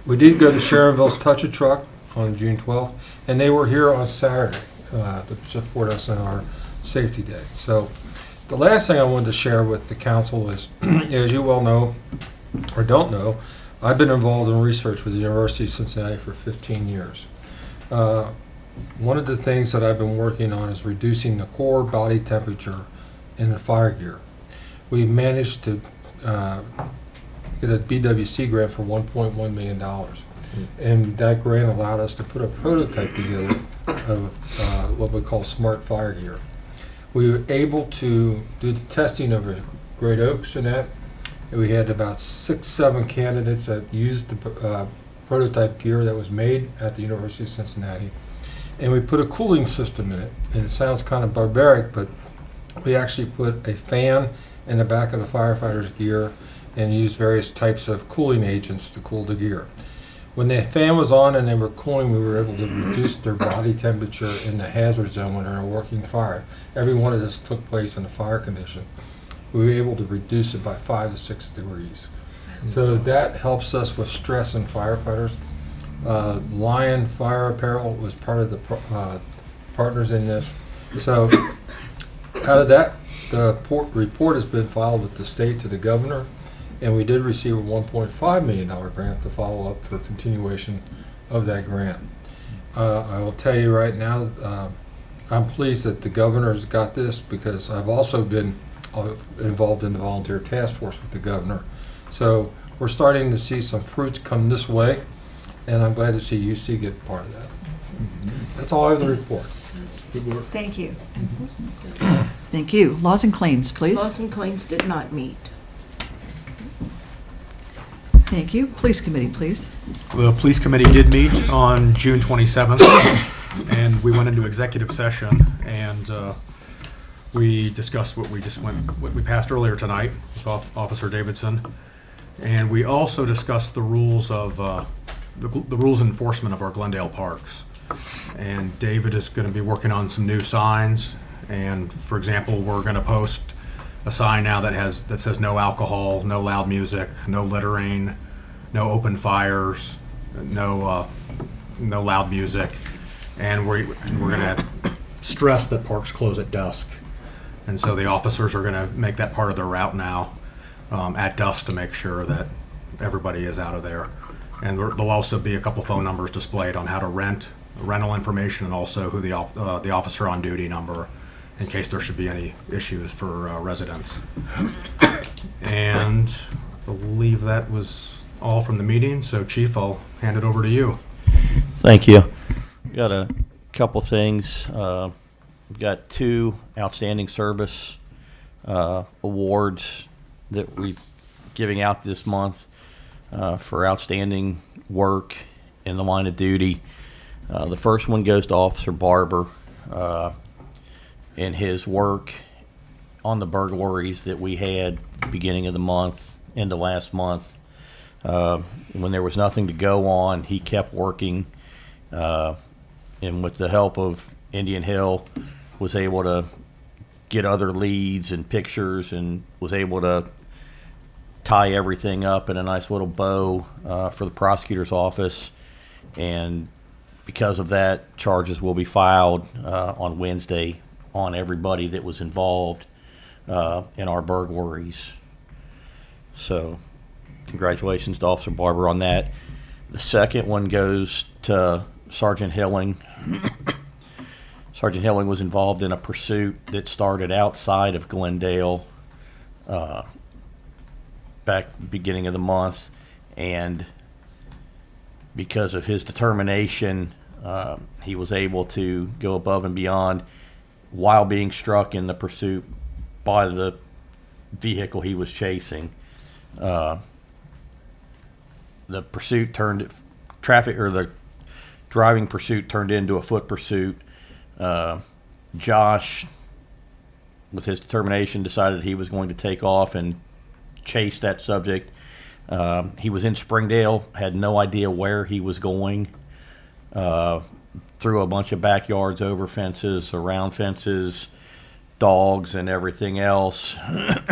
We did go to Sharonville's Touch a Truck on June 12th, and they were here on Saturday to support us in our safety day. So the last thing I wanted to share with the council is, as you well know, or don't know, I've been involved in research with the University of Cincinnati for 15 years. One of the things that I've been working on is reducing the core body temperature in the fire gear. We managed to get a BWC grant for $1.1 million. And that grant allowed us to put a prototype together of what we call smart fire gear. We were able to do the testing of a Great Oaks and that. And we had about 6, 7 candidates that used the prototype gear that was made at the University of Cincinnati. And we put a cooling system in it. And it sounds kind of barbaric, but we actually put a fan in the back of the firefighter's gear and used various types of cooling agents to cool the gear. When the fan was on and they were cooling, we were able to reduce their body temperature in the hazard zone when they're in a working fire. Every one of this took place in a fire condition. We were able to reduce it by 5 to 6 degrees. So that helps us with stress in firefighters. Lion Fire Apparel was part of the partners in this. So out of that, the report has been filed with the state to the governor, and we did receive a $1.5 million grant to follow up for continuation of that grant. I will tell you right now, I'm pleased that the governor's got this, because I've also been involved in the volunteer task force with the governor. So we're starting to see some fruits come this way, and I'm glad to see UC get part of that. That's all I have to report. Good work. Thank you. Thank you. Laws and claims, please. Laws and claims did not meet. Thank you. Police committee, please. The police committee did meet on June 27th, and we went into executive session, and we discussed what we passed earlier tonight with Officer Davidson, and we also discussed the rules of the rules enforcement of our Glendale parks. And David is going to be working on some new signs, and for example, we're going to post a sign now that says no alcohol, no loud music, no littering, no open fires, no loud music, and we're going to stress that parks close at dusk. And so the officers are going to make that part of their route now at dusk to make sure that everybody is out of there. And there'll also be a couple phone numbers displayed on how to rental information, and also who the officer on duty number, in case there should be any issues for residents. And I believe that was all from the meeting. So Chief, I'll hand it over to you. Thank you. We got a couple things. We've got 2 outstanding service awards that we're giving out this month for outstanding work in the line of duty. The first one goes to Officer Barber in his work on the burglaries that we had beginning of the month into last month. When there was nothing to go on, he kept working, and with the help of Indian Hill, was able to get other leads and pictures, and was able to tie everything up in a nice little bow for the prosecutor's office. And because of that, charges will be filed on Wednesday on everybody that was involved in our burglaries. So congratulations to Officer Barber on that. The second one goes to Sergeant Hilling. Sergeant Hilling was involved in a pursuit that started outside of Glendale back beginning of the month, and because of his determination, he was able to go above and beyond while being struck in the pursuit by the vehicle he was chasing. The pursuit the driving pursuit turned into a foot pursuit. Josh, with his determination, decided he was going to take off and chase that subject. He was in Springdale, had no idea where he was going, through a bunch of backyards, over fences, around fences, dogs and everything else,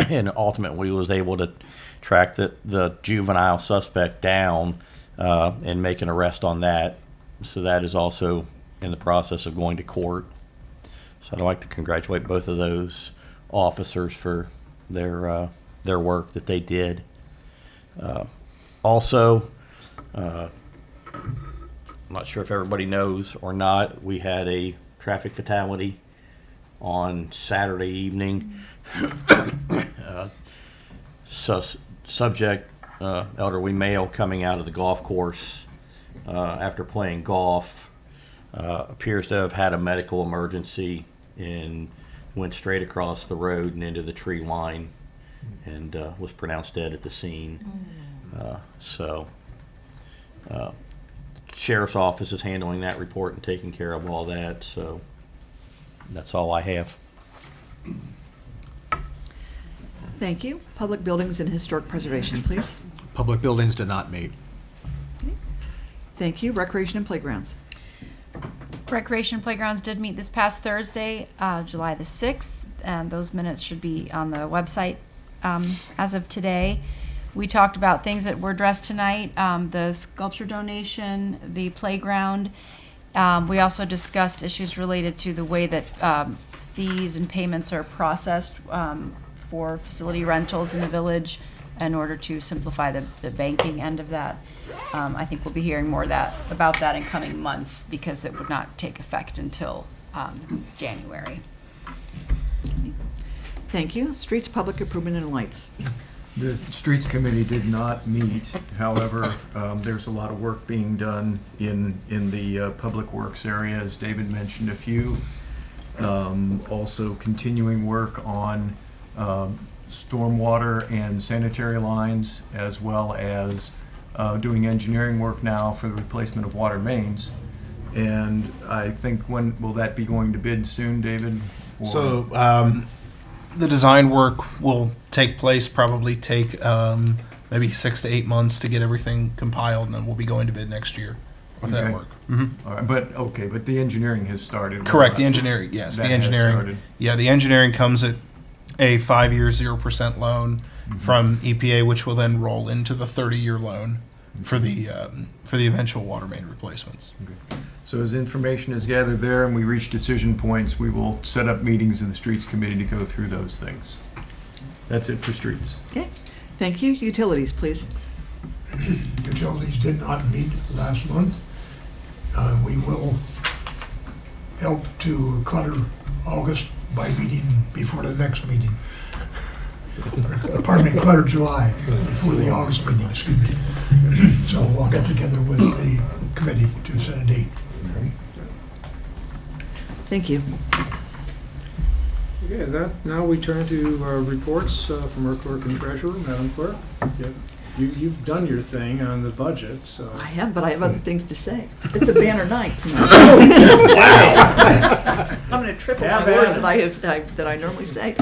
and ultimately was able to track the juvenile suspect down and make an arrest on that. So that is also in the process of going to court. So I'd like to congratulate both of those officers for their work that they did. Also, I'm not sure if everybody knows or not, we had a traffic fatality on Saturday evening. Subject, elderly male, coming out of the golf course after playing golf, appears to have had a medical emergency and went straight across the road and into the tree line and was pronounced dead at the scene. Sheriff's office is handling that report and taking care of all that, so that's all I have. Thank you. Public Buildings and Historic Preservation, please. Public buildings did not meet. Thank you. Recreation and Playgrounds. Recreation and Playgrounds did meet this past Thursday, July the 6th, and those minutes should be on the website as of today. We talked about things that were addressed tonight, the sculpture donation, the playground. We also discussed issues related to the way that fees and payments are processed for facility rentals in the village in order to simplify the banking end of that. I think we'll be hearing more about that in coming months because it would not take effect until January. Thank you. Streets, Public Improvement and Lights. The Streets Committee did not meet. However, there's a lot of work being done in the public works area, as David mentioned a few. Also continuing work on stormwater and sanitary lines, as well as doing engineering work now for the replacement of water mains. And I think, when will that be going to bid soon, David? Or- So the design work will probably take maybe 6 to 8 months to get everything compiled, and then we'll be going to bid next year with that Okay. work. All right, but the engineering has started. Correct, the engineering, yes, That the has engineering. started. Yeah, the engineering comes at a 5-year 0% loan from EPA, which will then roll into the 30-year loan for the eventual water main replacements. Okay. So as information is gathered there and we reach decision points, we will set up meetings in the Streets Committee to go through those things. That's it for streets. Okay. Thank you. Utilities, please. Utilities did not meet last month. We will help to clutter August by meeting before the next meeting. Pardon me, clutter July before the August meeting, excuse me. So we'll get together with the committee to set a date. Thank you. Okay, now we turn to reports from our clerk and treasurer, Madam Clerk. You've done your thing on the budget, so. I have, but I have other things to say. It's a banner night tonight. Wow. I'm going to triple Have my at words it. that I normally say.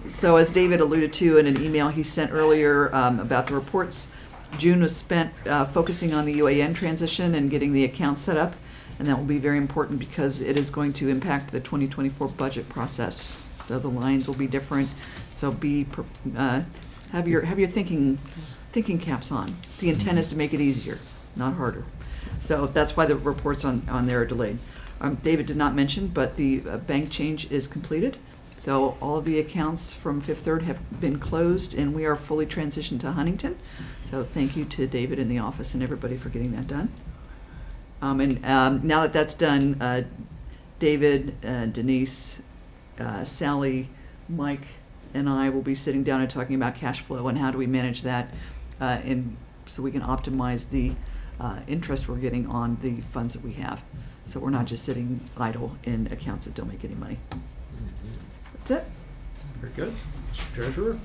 So as David alluded to in an email he sent earlier about the reports, June was spent focusing on the UAN transition and getting the accounts set up, and that will be very important because it is going to impact the 2024 budget process. So the lines will be different. So have your thinking caps on. The intent is to make it easier, not harder. So that's why the reports on there are delayed. David did not mention, but the bank change is completed. So all of the accounts from Fifth Third have been closed, and we are fully transitioned to Huntington. So thank you to David in the office and everybody for getting that done. Now that that's done, David, Denise, Sally, Mike, and I will be sitting down and talking about cash flow and how do we manage that, so we can optimize the interest we're getting on the funds that we have. So we're not just sitting idle in accounts that don't make any money. That's it. Very good. Mr. Treasurer?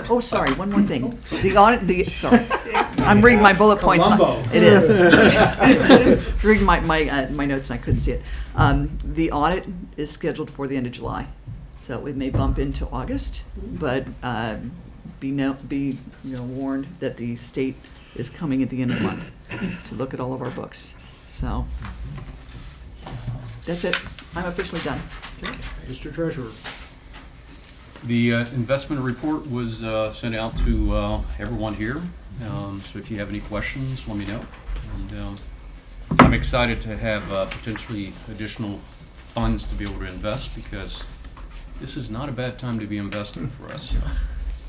Oh, sorry, one more thing. The audit, sorry. I'm reading my bullet points. Columbo. It is. Reading my notes and I couldn't see it. The audit is scheduled for the end of July. So it may bump into August, but be warned that the state is coming at the end of the month to look at all of our books. So that's it. I'm officially done. Mr. Treasurer? The investment report was sent out to everyone here. So if you have any questions, let me know. And I'm excited to have potentially additional funds to be able to invest because this is not a bad time to be investing for us.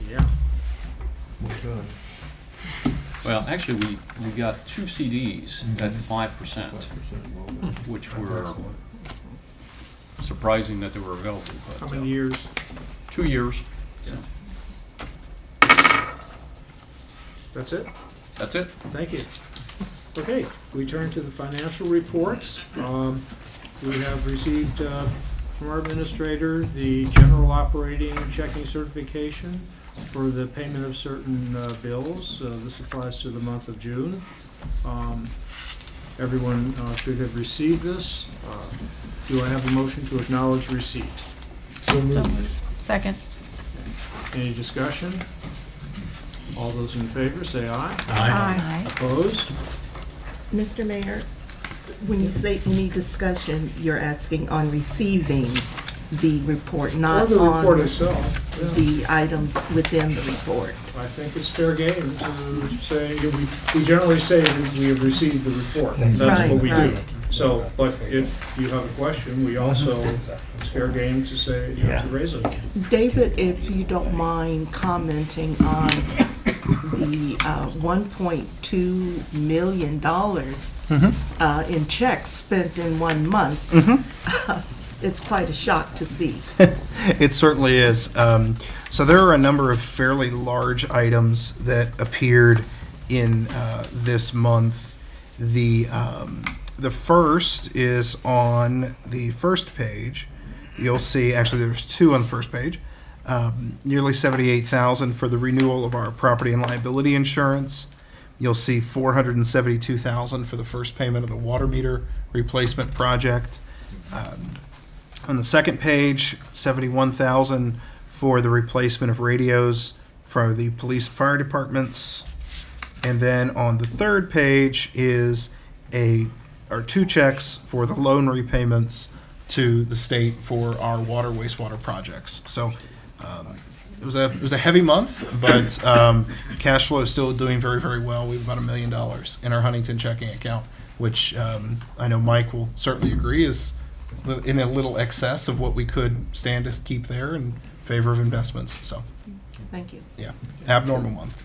Yeah. Well, actually, we got 2 CDs at 5%, which were surprising that they were available. But, How many years? 2 years. So. That's it? That's it. Thank you. Okay, we turn to the financial reports. We have received from our administrator the general operating checking certification for the payment of certain bills. This applies to the month of June. Everyone should have received this. Do I have a motion to acknowledge receipt? So moved. Second. Any discussion? All those in favor, say aye. Aye. Opposed? Mr. Mayor, when you say any discussion, you're asking on receiving the report, Or not the report on itself. Yeah. the items within the report. I think it's fair game to say, we generally say that we have received the report. That's what we do. Right. So, but if you have a question, we also, it's fair game to say, to raise it. David, if you don't mind commenting on the $1.2 million in checks spent in 1 month. It's quite a shock to see. It certainly is. So there are a number of fairly large items that appeared in this month. The first is on the first page. You'll see, actually there's two on the first page. Nearly $78,000 for the renewal of our property and liability insurance. You'll see $472,000 for the first payment of the water meter replacement project. On the second page, $71,000 for the replacement of radios for the police and fire departments. And then on the third page is two checks for the loan repayments to the state for our water wastewater projects. So it was a heavy month, but cash flow is still doing very, very well. We have about $1 million in our Huntington checking account, which I know Mike will certainly agree is in a little excess of what we could stand to keep there in favor of investments. So, Thank you. yeah, abnormal month.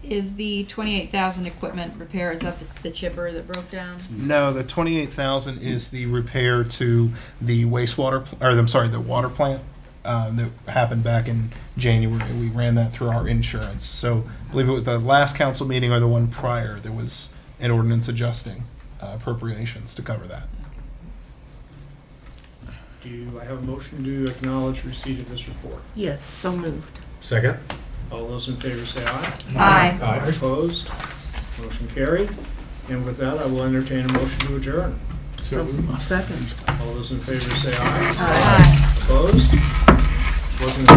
Is the 28,000 equipment repair, is that the chipper that broke down? No, the 28,000 is the repair to the the water plant that happened back in January. We ran that through our insurance. So I believe it was the last council meeting or the one prior, there was an ordinance adjusting appropriations to cover that. Do I have a motion to acknowledge receipt of this report? Yes, so moved. Second. All those in favor say aye. Aye. Opposed? Motion carried. And with that, I will entertain a motion to adjourn. So, second. All those in favor say aye. Aye. Opposed? Wasn't